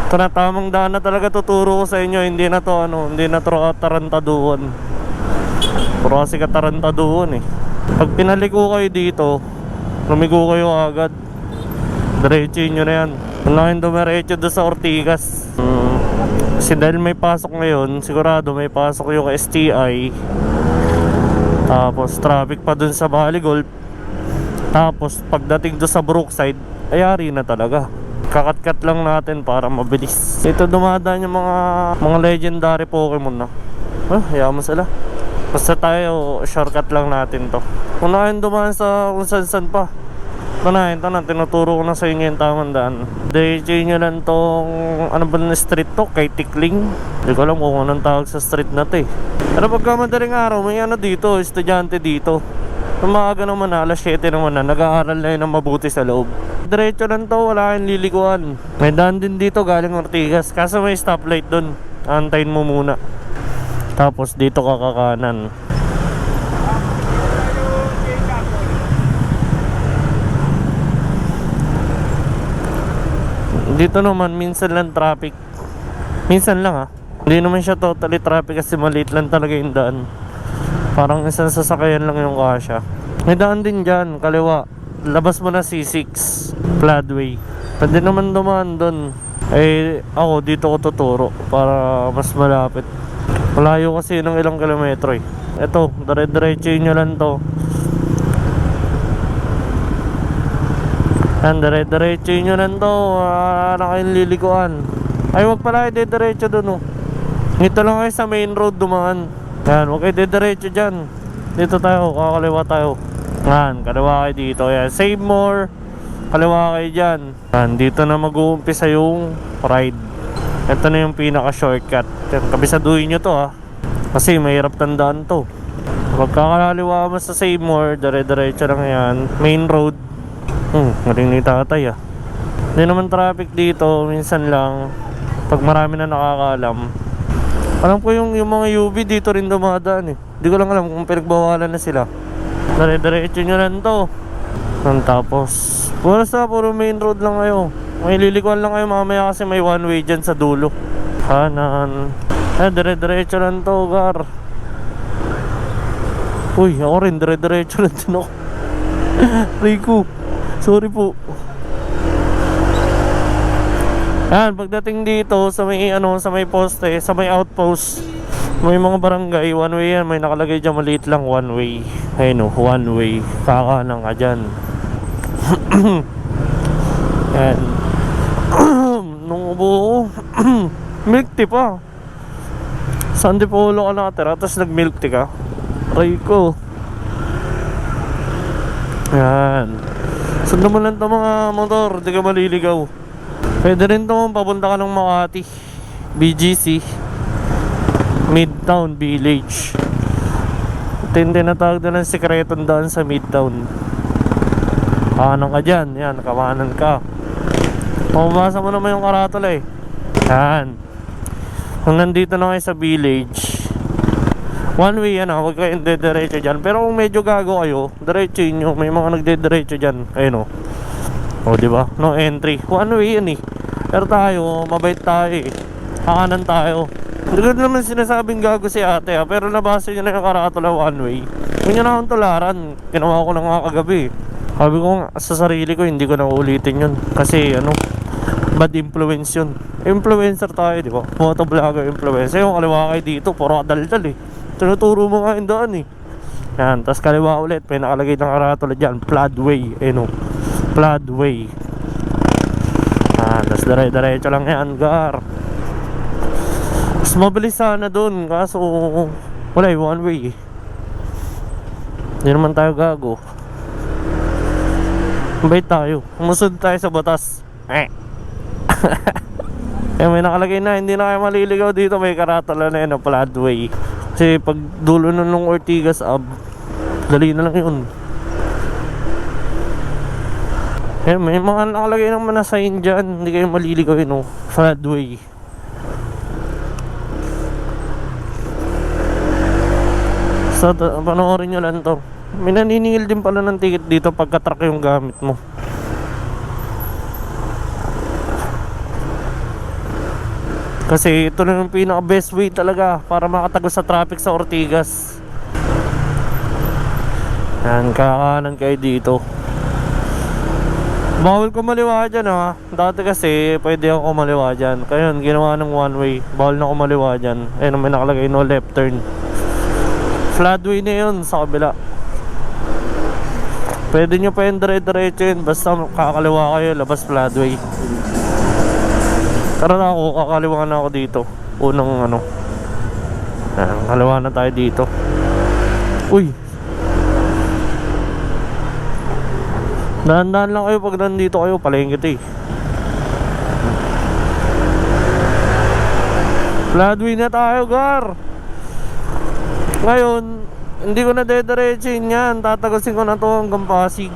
Ito na, tamang daan na talaga tuturo ko sa inyo. Hindi na to hindi na to katarantaduhan. Puro kasi katarantaduhan eh. Pag pinaliko kayo dito, lumigo kayo agad. Diretsuhin nyo na yan. Unahin dumiretso doon sa Ortigas. Kasi dahil may pasok ngayon, sigurado may pasok yung STI. Tapos traffic pa dun sa Bali Golf. Tapos pagdating doon sa Brookside, ayari na talaga. Kakat-kat lang natin para mabilis. Ito dumadaan yung mga legendary Pokemon na. Hayaan mo sila. Basta tayo, shortcut lang natin to. Unahin dumaan sa kung saan pa. Ito na, tinuturo ko na sa inyo yung tamang daan. Diretsuhin nyo lang tong, ano ba na street to? Kay Tikling. Hindi ko alam kung anong tawag sa street na to eh. Pero pagka madaling araw, may ano dito, estudyante dito. Umaga naman na, alas 7 naman na, nag-aaral na yun ng mabuti sa loob. Diretso lang to, wala kayong lilikuan. May daan din dito galing Ortigas, kaso may stoplight dun. Antayin mo muna. Tapos dito ka kakanan. Dito naman minsan lang traffic. Minsan lang ha. Hindi naman siya totally traffic kasi maliit lang talaga yung daan. Parang isang sasakyan lang yung kasya. May daan din dyan, kaliwa. Labas mo na C6 Floodway. Pwede naman dumaan doon. Eh ako dito ko tuturo para mas malapit. Malayo kasi ng ilang kilometro eh. Ito, dire-diretsuhin nyo lang to. Yan, dire-diretsuhin nyo lang to. Na kayong lilikuan. Ay wag pala kayo diretso doon oh. Dito lang kayo sa main road dumaan. Yan, wag kayo diretso dyan. Dito tayo, kakaliwa tayo. Yan, kaliwa kayo dito. Yan, save more. Kaliwa kayo dyan. Yan, dito na mag-uumpisa yung ride. Ito na yung pinaka shortcut. Yan, kabisaduhin nyo to ha. Kasi mahirap tandaan to. Pagkakaliwa mo sa save more, dire-diretso lang yan. Main road. Maling ni tatay ah. Hindi naman traffic dito, minsan lang. Pag marami na nakakaalam. Alam ko yung mga UV dito rin dumadaan eh. Hindi ko lang alam kung pinagbawalan na sila. Dire-diretso nyo lang to. Tapos puro main road lang kayo. May lilikuan lang kayo mamaya kasi may one way dyan sa dulo. Kanan. Dire-diretso lang to, gar. Uy, ako rin dire-diretso lang din ako. Rico, sorry po. Yan, pagdating dito sa may sa may poste, sa may outpost, may mga barangay, one way yan, may nakalagay dyan maliit lang, one way. Ayun o, one way. Kakanan ka dyan. Yan. Nung ubo ko, milk tea pa. San Dipolo ka nakatira, tapos nag milk tea ka. Aray ko. Yan. Sundan mo lang ito mga motor, di ka maliligaw. Pwede rin ito papunta ka ng Makati, BGC, Midtown Village. Ito yung tinatawag na ng sikretong daan sa Midtown. Kanan ka dyan, yan, kamanan ka. Pumabasa mo naman yung karatula eh. Yan. Hanggang dito na kayo sa village. One way yan ha, huwag kayong dediretso dyan. Pero kung medyo gago kayo, diretsuhin nyo. May mga nagdediretso dyan. Ayun o. O diba? No entry. One way yan eh. Pero tayo, mabait tayo eh. Kakanan tayo. Hindi ko naman sinasabing gago si ate ha. Pero nabasa nyo na yung karatula one way. Huwag nyo na akong tularan. Ginawa ko na nga kagabi. Sabi ko nga sa sarili ko, hindi ko na uulitin yun. Kasi bad influence yun. Influencer tayo, di ba? Motovlogger influencer. Yung kaliwa kayo dito, puro kadaldal eh. Tinuturo mo nga yung daan eh. Yan, tas kaliwa ulit. May nakalagay ng karatula dyan, Floodway. Floodway. Yan, tas dire-diretso lang yan, gar. Mas mabilis sana dun. Kaso wala yung one way eh. Hindi naman tayo gago. Mabait tayo. Umusod tayo sa batas. May nakalagay na, hindi na kayo maliligaw dito. May karatula na yun, Floodway. Kasi pag dulo na nung Ortigas dali na lang yun. May mga nakalagay naman na sign dyan. Hindi kayo maliligaw yun, Floodway. So panoorin nyo lang to. May naniningil din pala ng ticket dito pagka truck yung gamit mo. Kasi ito na yung pinaka best way talaga para makatagos sa traffic sa Ortigas. Yan, kakanan kayo dito. Bawal kumaliwa dyan ha. Dati kasi pwede ako kumaliwa dyan. Kaya yun, ginawa ng one way. Bawal na kumaliwa dyan. Ayun, may nakalagay no left turn. Floodway na yun sa kabila. Pwede nyo pa yung dire-diretso yun. Basta kakaliwa kayo, labas floodway. Tara na ako, kakaliwa na ako dito. Unang ano. Yan, kaliwa na tayo dito. Uy, dahan-dahan lang kayo pag nandito kayo, palengke ito eh. Floodway na tayo, Gar. Ngayon, hindi ko na dediretsin yan. Tatagusin ko na to hanggang Pasig.